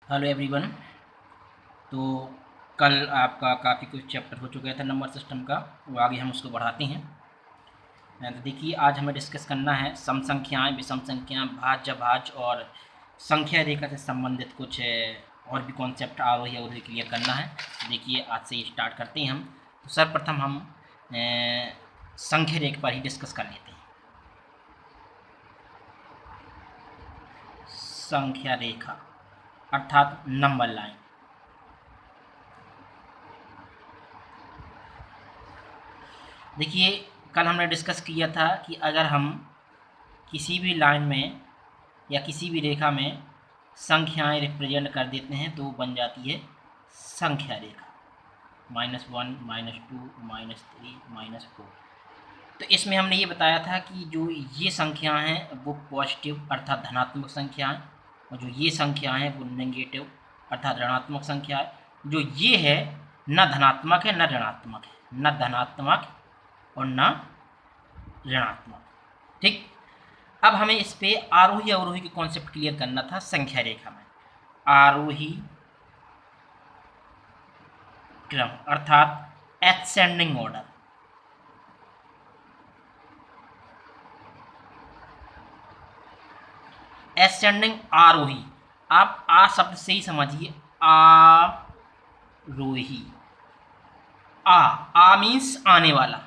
Hello everyone. तो कल आपका काफ़ी कुछ चैप्टर हो चुका था नंबर सिस्टम का, वो आगे हम उसको बढ़ाते हैं। तो देखिए, आज हमें डिस्कस करना है सम संख्याएं, विषम संख्याएं, भाज्य भाज्य और संख्या रेखा से संबंधित कुछ और भी कॉन्सेप्ट आरोही अवरोही क्लियर करना है। तो देखिए, आज से स्टार्ट करते हैं हम। तो सर्वप्रथम हम संख्या रेखा पर ही डिस्कस कर लेते हैं। संख्या रेखा अर्थात नंबर लाइन। देखिए, कल हमने डिस्कस किया था कि अगर हम किसी भी लाइन में या किसी भी रेखा में संख्याएं रिप्रेजेंट कर देते हैं तो वो बन जाती है संख्या रेखा। -1, -2, -3, -4। तो इसमें हमने ये बताया था कि जो ये संख्याएं हैं वो पॉजिटिव अर्थात धनात्मक संख्या हैं, और जो ये संख्या हैं वो नेगेटिव अर्थात ऋणात्मक संख्या है। जो ये है न धनात्मक है न ऋणात्मक है, न धनात्मक और न ऋणात्मक। ठीक। अब हमें इस पे आरोही अवरोही के कॉन्सेप्ट क्लियर करना था संख्या रेखा में। आरोही क्रम अर्थात एसेंडिंग ऑर्डर। एसेंडिंग आरोही, आप आ शब्द से ही समझिए, आरोही। आ मीन्स आने वाला,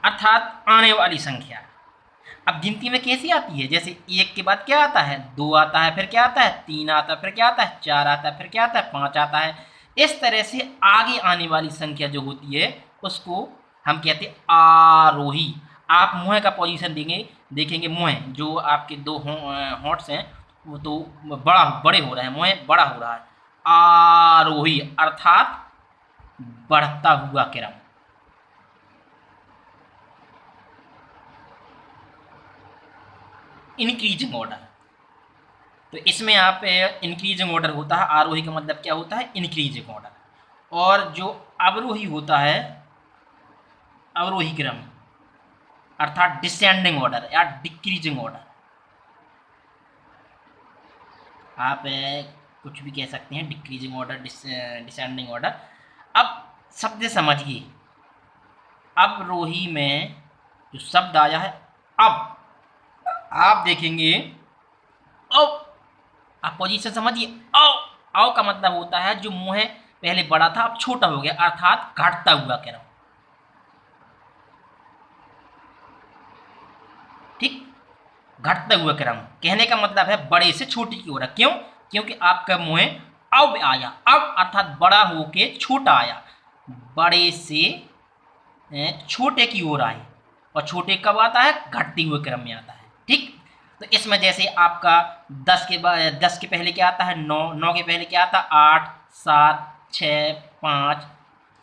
अर्थात आने वाली संख्या। अब गिनती में कैसी आती है, जैसे एक के बाद क्या आता है, 2 आता है, फिर क्या आता है, 3 आता है, फिर क्या आता है, 4 आता है, फिर क्या आता है, 5 आता है। इस तरह से आगे आने वाली संख्या जो होती है उसको हम कहते हैं आरोही। आप मुँह का पोजीशन देंगे, देखेंगे मुँह जो आपके दो होंठ्स हैं वो तो बड़े हो रहे हैं, मुँह बड़ा हो रहा है। आरोही अर्थात बढ़ता हुआ क्रम। Increasing order. तो इसमें आप इंक्रीजिंग ऑर्डर होता है, आरोही का मतलब क्या होता है, इंक्रीजिंग ऑर्डर। और जो अवरोही होता है, अवरोही क्रम अर्थात डिसेंडिंग ऑर्डर या डिक्रीजिंग ऑर्डर। आप कुछ भी कह सकते हैं, डिक्रीजिंग ऑर्डर, डिसेंडिंग ऑर्डर। अब शब्द समझिए, अवरोही में जो शब्द आया है अब, आप देखेंगे अब, आप पोजीशन समझिए। औ औ का मतलब होता है जो मुंह पहले बड़ा था अब छोटा हो गया, अर्थात घटता हुआ क्रम। ठीक। घटता हुआ क्रम कहने का मतलब है बड़े से छोटे की ओर। क्यों? क्योंकि आपका मुंह अब आया, अब अर्थात बड़ा होके छोटा आया, बड़े से छोटे की ओर आए। और छोटे कब आता है, घटते हुए क्रम में आता है। ठीक। तो इसमें जैसे आपका 10 के बाद, 10 के पहले क्या आता है, 9, 9 के पहले क्या आता है, 8, 7, 6, 5,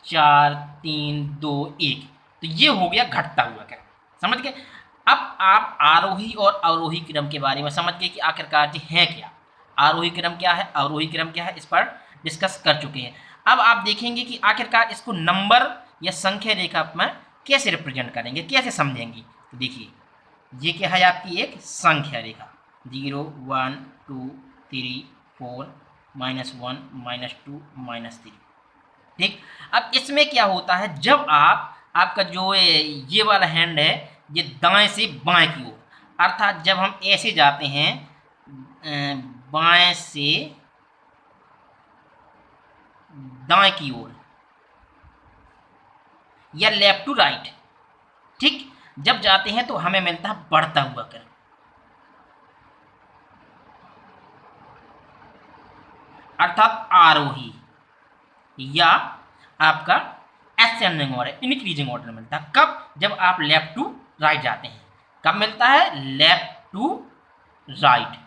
4, 3, 2, 1। तो ये हो गया घटता हुआ क्रम। समझ गए? अब आप आरोही और अवरोही क्रम के बारे में समझ गए कि आखिरकार जी है क्या, आरोही क्रम क्या है, अवरोही क्रम क्या है, इस पर डिस्कस कर चुके हैं। अब आप देखेंगे कि आखिरकार इसको नंबर या संख्या रेखा में कैसे रिप्रेजेंट करेंगे, कैसे समझेंगे। तो देखिए, ये क्या है, आपकी एक संख्या रेखा, 0, 1, 2, 3, 4, -1, -2, -3। ठीक। अब इसमें क्या होता है, जब आपका जो ये वाला हैंड है ये दाएं से बाएं की ओर, अर्थात जब हम ऐसे जाते हैं बाएं से दाएं की ओर या लेफ्ट टू राइट, ठीक, जब जाते हैं तो हमें मिलता है बढ़ता हुआ क्रम, अर्थात आरोही, या आपका एसेंडिंग ऑर्डर, इंक्रीजिंग ऑर्डर मिलता है। कब? जब आप लेफ्ट टू राइट जाते हैं। कब मिलता है? Left to right.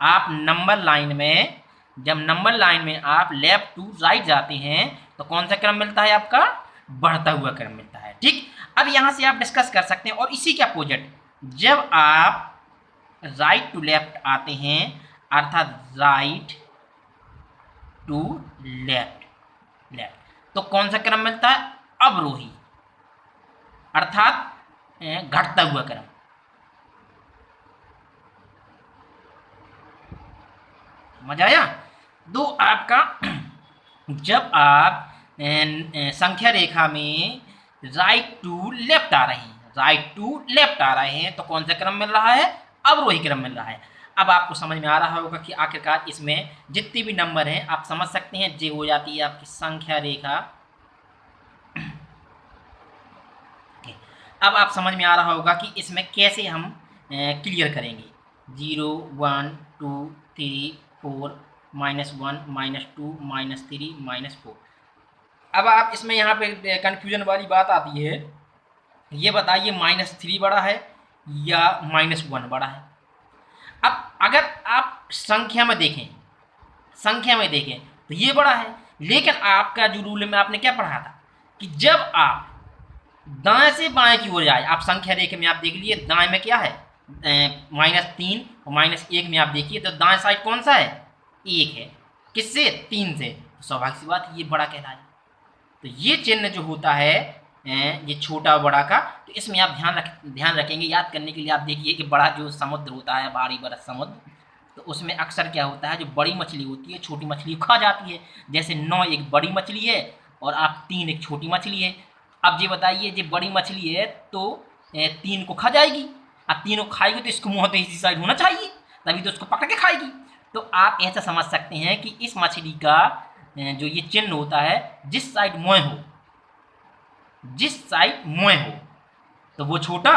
आप नंबर लाइन में, जब नंबर लाइन में आप लेफ्ट टू राइट जाते हैं तो कौन सा क्रम मिलता है आपका? बढ़ता हुआ क्रम मिलता है। ठीक। अब यहां से आप डिस्कस कर सकते हैं। और इसी के अपोजिट, जब आप राइट टू लेफ्ट आते हैं, अर्थात राइट टू लेफ्ट, लेफ्ट, तो कौन सा क्रम मिलता है? अवरोही, अर्थात घटता हुआ क्रम। मजा आया। दो आपका जब आप संख्या रेखा में राइट टू लेफ्ट आ रहे हैं, राइट टू लेफ्ट आ रहे हैं, तो कौन सा क्रम मिल रहा है? अवरोही क्रम मिल रहा है। अब आपको समझ में आ रहा होगा कि आखिरकार इसमें जितने भी नंबर हैं आप समझ सकते हैं, ये हो जाती है आपकी संख्या रेखा। अब आप समझ में आ रहा होगा कि इसमें कैसे हम क्लियर करेंगे। 0 1 2 3 4 -1 -2 -3 -4। अब आप इसमें यहाँ पे कन्फ्यूजन वाली बात आती है, ये बताइए -3 बड़ा है या -1 बड़ा है? अब अगर आप संख्या में देखें, संख्या में देखें तो ये बड़ा है, लेकिन आपका जो रूल में आपने क्या पढ़ा था कि जब आप दाएं से बाएं की ओर जाए, आप संख्या रेखा में आप देख लिए दाएं में क्या है -3 और -1 में आप देखिए तो दाएं साइड कौन सा है? 1 है। किससे? 3 से। तो स्वाभाविक सी बात ये बड़ा कहलाए। तो ये चिन्ह जो होता है ये छोटा बड़ा का, तो इसमें आप ध्यान रखेंगे। याद करने के लिए आप देखिए कि बड़ा जो समुद्र होता है, भारी बड़ा समुद्र, तो उसमें अक्सर क्या होता है, जो बड़ी मछली होती है छोटी मछली खा जाती है। जैसे 9 एक बड़ी मछली है और आप 3 एक छोटी मछली है। अब ये बताइए जो बड़ी मछली है तो 3 को खा जाएगी। अब 3 को खाएगी तो इसको मुँह तो इसी साइड होना चाहिए, तभी तो उसको पकड़ के खाएगी। तो आप ऐसा समझ सकते हैं कि इस मछली का जो ये चिन्ह होता है, जिस साइड मुँह हो, जिस साइड मुँह हो तो वो छोटा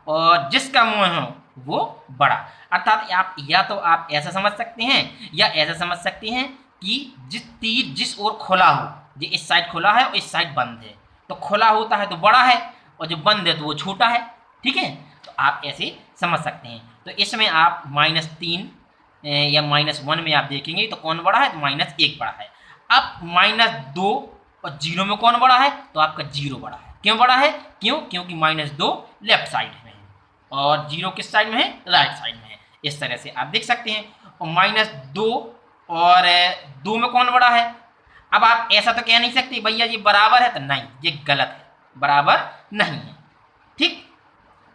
और जिसका मुँह हो वो बड़ा। अर्थात आप या तो आप ऐसा समझ सकते हैं या ऐसा समझ सकते हैं कि जिस तीर जिस ओर खुला हो, जो इस साइड खुला है और इस साइड बंद है, तो खुला होता है तो बड़ा है और जो बंद है तो वो छोटा है। ठीक है, तो आप ऐसे समझ सकते हैं। तो इसमें आप -3 या -1 में आप देखेंगे तो कौन बड़ा है? तो -1 बड़ा है। अब -2 और 0 में कौन बड़ा है? तो आपका 0 बड़ा है। क्यों बड़ा है? क्योंकि -2 लेफ्ट साइड में है और 0 किस साइड में है? राइट साइड में है। इस तरह से आप देख सकते हैं। और -2 और 2 में कौन बड़ा है? अब आप ऐसा तो कह नहीं सकते भैया ये बराबर है, तो नहीं, ये गलत है, बराबर नहीं है। ठीक,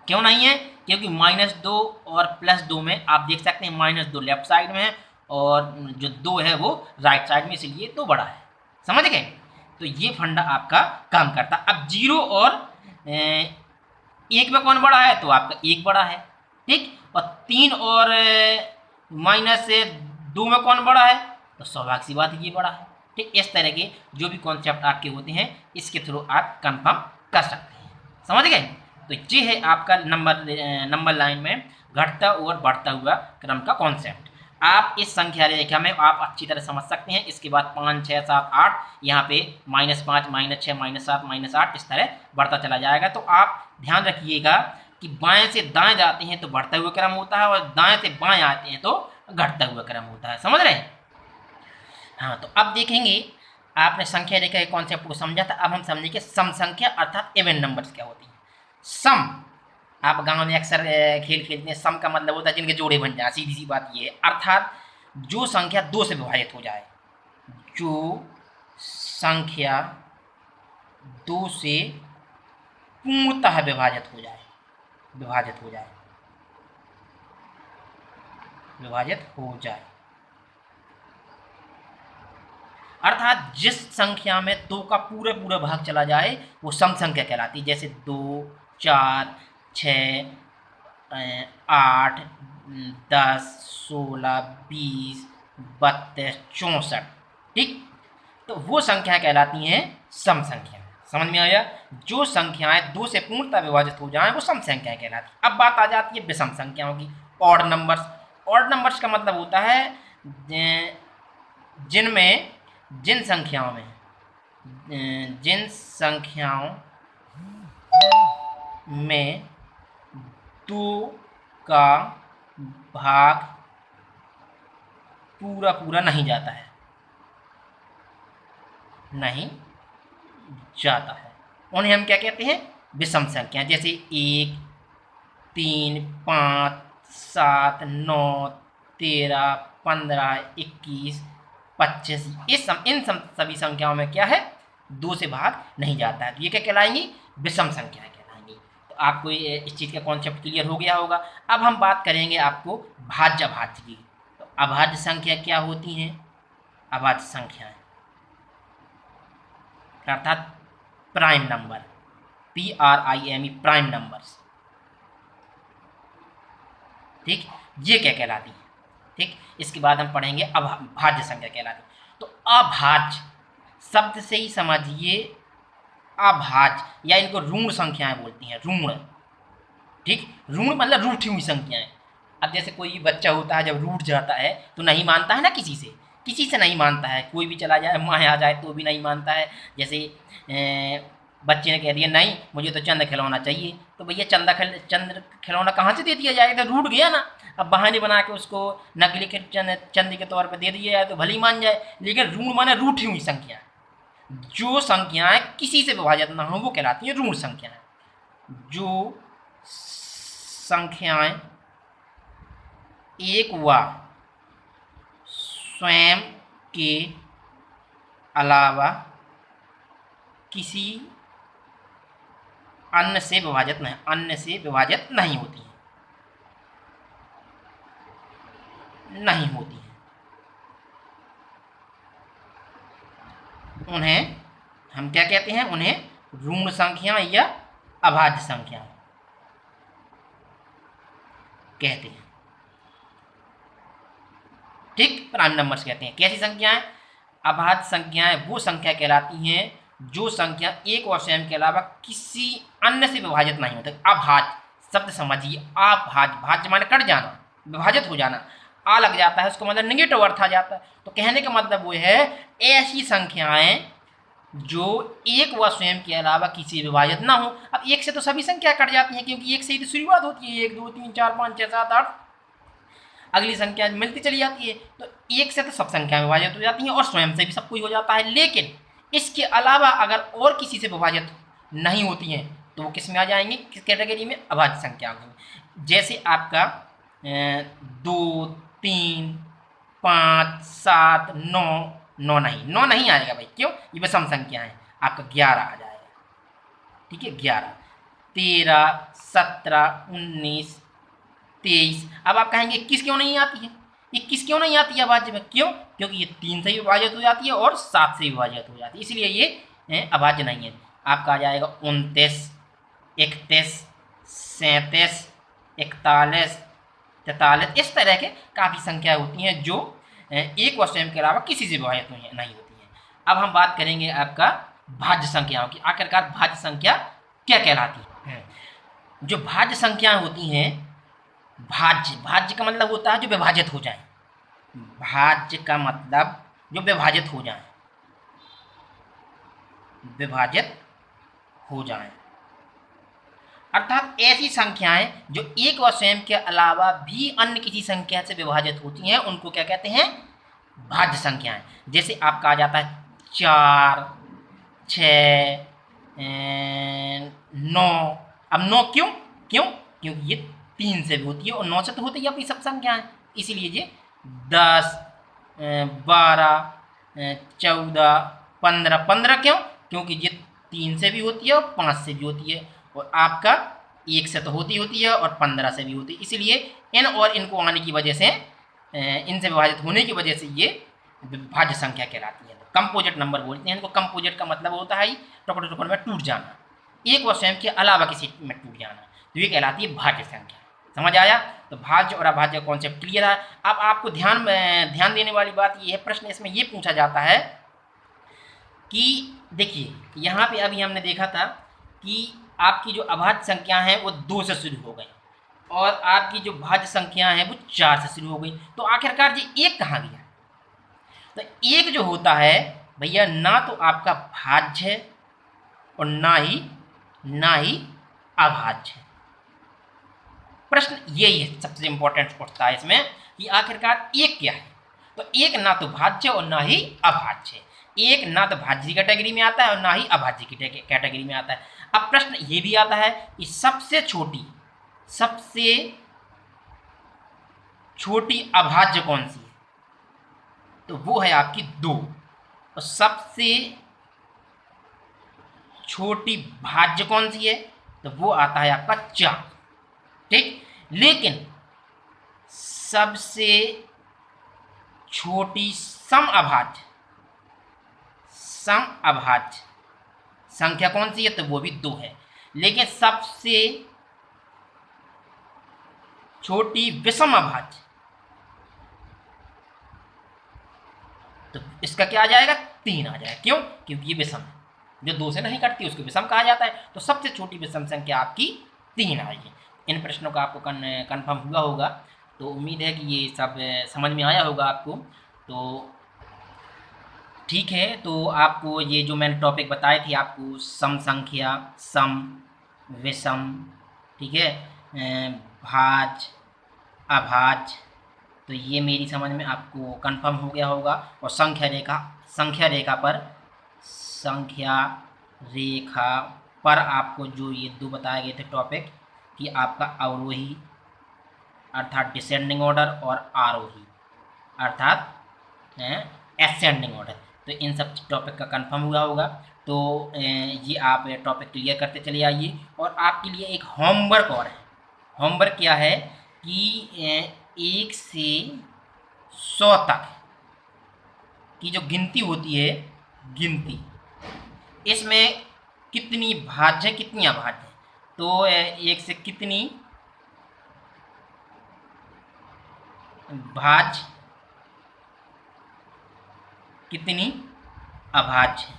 क्यों नहीं है? क्योंकि -2 और +2 में आप देख सकते हैं -2 लेफ्ट साइड में है और जो 2 है वो राइट साइड में, इसलिए 2 बड़ा है। समझ गए? तो ये फंडा आपका काम करता। अब 0 और 1 में कौन बड़ा है? तो आपका 1 बड़ा है। ठीक, और 3 और -2 में कौन बड़ा है? तो स्वाभाविक सी बात ये बड़ा है। ठीक, इस तरह के जो भी कॉन्सेप्ट आपके होते हैं इसके थ्रू आप कंफर्म कर सकते हैं। समझ गए? तो ये है आपका नंबर लाइन में घटता और बढ़ता हुआ क्रम का कॉन्सेप्ट। आप इस संख्या रेखा में आप अच्छी तरह समझ सकते हैं। इसके बाद 5 6 7 8 यहाँ पे -5 -6 -7 -8 इस तरह बढ़ता चला जाएगा। तो आप ध्यान रखिएगा कि बाएं से दाएं जाते हैं तो बढ़ता हुआ क्रम होता है और दाएं से बाएं आते हैं तो घटता हुआ क्रम होता है। समझ रहे हैं? हाँ, तो अब देखेंगे, आपने संख्या रेखा के कॉन्सेप्ट को समझा था। अब हम समझेंगे सम संख्या अर्थात इवन नंबर्स क्या होती हैं। सम, आप गांव में अक्सर खेल खेलते हैं। सम का मतलब होता है जिनके जोड़े बन जाए, सीधी सी बात ये है। अर्थात जो संख्या 2 से विभाजित हो जाए, जो संख्या 2 से पूर्णतः विभाजित हो जाए, विभाजित हो जाए, विभाजित हो जाए, अर्थात जिस संख्या में 2 का पूरा पूरा भाग चला जाए वो सम संख्या कहलाती है। जैसे 2 4 6 8 10 16 20 32 64। ठीक, तो वो संख्या कहलाती हैं सम संख्या। समझ में आया? जो संख्याएं 2 से पूर्णतः विभाजित हो जाएं वो सम संख्याएं कहलाती। अब बात आ जाती है विषम संख्याओं की, ऑड नंबर्स। ऑड नंबर्स का मतलब होता है जिनमें जिन संख्याओं में 2 का भाग पूरा पूरा नहीं जाता है, नहीं जाता है, उन्हें हम क्या कहते हैं? विषम संख्या। जैसे 1 3 5 7 9 13 15 21 25। इन सभी संख्याओं में क्या है? 2 से भाग नहीं जाता है, तो ये क्या कहलाएंगी? विषम संख्याएं कहलाएंगी। तो आपको इस चीज़ का कॉन्सेप्ट क्लियर हो गया होगा। अब हम बात करेंगे आपको भाज्य भाज्य की। तो अभाज्य संख्या क्या होती हैं? अभाज्य संख्याएं अर्थात prime number, PRIME, prime numbers. ठीक, ये क्या कहलाती है? ठीक, इसके बाद हम पढ़ेंगे भाज्य संख्या कहलाती है। तो अभाज्य शब्द से ही समझिए, अभाज्य या इनको ऋण संख्याएं बोलती हैं, ऋण। ठीक, ऋण मतलब रूठी हुई संख्याएं। अब जैसे कोई भी बच्चा होता है, जब रूठ जाता है तो नहीं मानता है ना, किसी से नहीं मानता है, कोई भी चला जाए, माँ आ जाए तो भी नहीं मानता है। जैसे बच्चे ने कह दिया नहीं मुझे तो चंद खिलौना चाहिए, तो भैया चंद खिलौना कहाँ से दे दिया जाएगा, तो रूठ गया ना। अब बहाने बना के उसको नकली चंद के तौर पर दे दिया जाए तो भली मान जाए, लेकिन ऋण माने रूठी हुई संख्या। जो संख्याएं किसी से विभाजित ना हो वो कहलाती हैं ऋण संख्याएं। जो संख्याएं एक व स्वयं के अलावा किसी अन्य से विभाजित नहीं होती हैं, उन्हें हम क्या कहते हैं? उन्हें ऋण संख्या या अभाज्य संख्या कहते हैं। ठीक, प्राइम नंबर्स कहते हैं। कैसी संख्याएं? अभाज्य संख्याएं वो संख्या कहलाती हैं जो संख्या एक और स्वयं के अलावा किसी अन्य से विभाजित नहीं होती। अभाज्य शब्द समझिए, अभाज्य, भाज्य माने कट जाना, विभाजित हो जाना, आ लग जाता है उसको मतलब निगेटिव अर्थ आ जाता है। तो कहने का मतलब वो है ऐसी संख्याएं जो एक व स्वयं के अलावा किसी विभाजित ना हो। अब एक से तो सभी संख्या कट जाती हैं, क्योंकि एक से ही तो शुरुआत होती है, 1 2 3 4 5 6 7 8, अगली संख्या मिलती चली जाती है। तो एक से तो सब संख्या विभाजित हो जाती हैं और स्वयं से भी सब कुछ हो जाता है। लेकिन इसके अलावा अगर और किसी से विभाजित नहीं होती हैं तो वो किस में आ जाएंगे? किस कैटेगरी में? अभाज्य संख्या में। जैसे आपका 2 3 5 7 9 9 नहीं आएगा भाई, क्यों? ये विषम संख्या है, आपका 11 आ जाएगा। ठीक है, 11 13 17 19 23। अब आप कहेंगे 21 क्यों नहीं आती है? 21 क्यों नहीं आती है अभाज्य में? क्यों? क्योंकि ये 3 से विभाजित हो जाती है और 7 से विभाजित हो जाती है, इसलिए ये अभाज्य नहीं है। आपका आ जाएगा 29 31 37 41 43। इस तरह के काफ़ी संख्या होती हैं जो एक व स्वयं के अलावा किसी से विभाजित नहीं होती हैं। अब हम बात करेंगे आपका भाज्य संख्याओं की। आखिरकार भाज्य संख्या क्या कहलाती है? जो भाज्य संख्याएं होती हैं, भाज्य का मतलब होता है जो विभाजित हो जाए। भाज्य का मतलब जो विभाजित हो जाए, अर्थात ऐसी संख्याएं जो एक व स्वयं के अलावा भी अन्य किसी संख्या से विभाजित होती हैं उनको क्या कहते हैं? भाज्य संख्याएं। जैसे आपका आ जाता है 4 6 9। अब 9 क्यों? क्योंकि ये 3 से भी होती है और 9 से तो होती है अपनी सब संख्याएं, इसीलिए ये 10 12 14 15। 15 क्यों? क्योंकि ये 3 से भी होती है और 5 से भी होती है, और आपका 1 से तो होती है और 15 से भी होती है। इसलिए इन और इनको आने की वजह से, इनसे विभाजित होने की वजह से ये भाज्य संख्या कहलाती है। तो कंपोजिट नंबर बोलते हैं इनको। कंपोजिट का मतलब होता है टुकड़े टुकड़े में टूट जाना, एक व स्वयं के अलावा किसी में टूट जाना, तो ये कहलाती है भाज्य संख्या। समझ आया? तो भाज्य और अभाज्य कॉन्सेप्ट क्लियर है। अब आपको ध्यान देने वाली बात ये है, प्रश्न इसमें ये पूछा जाता है कि देखिए यहाँ पे अभी हमने देखा था कि आपकी जो अभाज्य संख्या है वो 2 से शुरू हो गई और आपकी जो भाज्य संख्या है वो 4 से शुरू हो गई। तो आखिरकार जी एक कहाँ गया? तो एक जो होता है भैया, ना तो आपका भाज्य है और ना ही अभाज्य है। प्रश्न यही है, सबसे इंपॉर्टेंट उठता है इसमें कि आखिरकार एक क्या है? तो एक ना तो भाज्य और ना ही अभाज्य है। एक ना तो भाज्य की कैटेगरी में आता है और ना ही अभाज्य की कैटेगरी में आता है। अब प्रश्न ये भी आता है कि सबसे छोटी अभाज्य कौन सी है? तो वो है आपकी 2, और सबसे छोटी भाज्य कौन सी है? तो वो आता है आपका 4। ठीक, लेकिन सबसे छोटी सम अभाज्य संख्या कौन सी है, तो वो भी 2 है। लेकिन सबसे छोटी विषम अभाज्य, तो इसका क्या आ जाएगा, 3 आ जाएगा। क्यों, क्योंकि ये विषम है, जो 2 से नहीं कटती उसको विषम कहा जाता है। तो सबसे छोटी विषम संख्या आपकी 3 आएगी। इन प्रश्नों का आपको कन्फर्म हुआ होगा, तो उम्मीद है कि ये सब समझ में आया होगा आपको। तो ठीक है, तो आपको ये जो मैंने टॉपिक बताए थे आपको, सम संख्या, सम, विषम, ठीक है, भाज्य, अभाज्य, तो ये मेरी समझ में आपको कंफर्म हो गया होगा। और संख्या रेखा पर आपको जो ये 2 बताए गए थे टॉपिक, कि आपका अवरोही अर्थात डिसेंडिंग ऑर्डर और आरोही अर्थात एसेंडिंग ऑर्डर, तो इन सब टॉपिक का कंफर्म हुआ होगा। तो ये आप टॉपिक क्लियर करते चले आइए। और आपके लिए एक होमवर्क और है। होमवर्क क्या है कि 1 से 100 तक की जो गिनती होती है, गिनती, इसमें कितनी भाज्य है, कितनी अभाज्य है। तो 1 से कितनी भाज्य, कितनी अभाज्य है,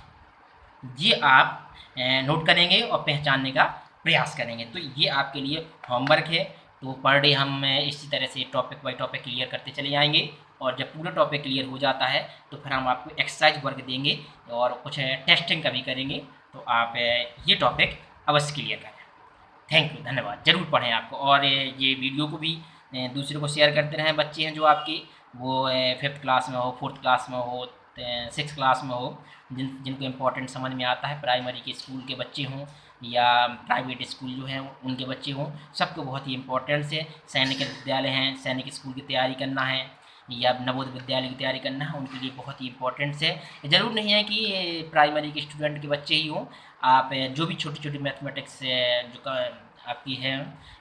ये आप नोट करेंगे और पहचानने का प्रयास करेंगे। तो ये आपके लिए होमवर्क है। तो पर डे हम इसी तरह से टॉपिक बाय टॉपिक क्लियर करते चले जाएंगे। और जब पूरा टॉपिक क्लियर हो जाता है तो फिर हम आपको एक्सरसाइज वर्क देंगे और कुछ टेस्टिंग का भी करेंगे। तो आप ये टॉपिक अवश्य क्लियर करें। थैंक यू, धन्यवाद। जरूर पढ़ें आपको, और ये वीडियो को भी दूसरे को शेयर करते रहें। बच्चे हैं जो आपके, वो 5th क्लास में हो, 4th क्लास में हो, 6th क्लास में हो, जिनको इम्पोर्टेंट समझ में आता है, प्राइमरी के स्कूल के बच्चे हों या प्राइवेट स्कूल जो हैं उनके बच्चे हों, सबको बहुत ही इम्पोर्टेंट है। सैनिक विद्यालय हैं, सैनिक स्कूल की तैयारी करना है या नवोदय विद्यालय की तैयारी करना है, उनके लिए बहुत ही इम्पोर्टेंट है। ज़रूर नहीं है कि प्राइमरी के स्टूडेंट के बच्चे ही हों, आप जो भी छोटी छोटी मैथमेटिक्स जो आपकी है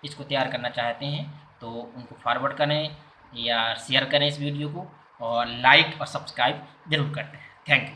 इसको तैयार करना चाहते हैं तो उनको फॉरवर्ड करें या शेयर करें इस वीडियो को, और लाइक और सब्सक्राइब ज़रूर करते हैं। Thank you.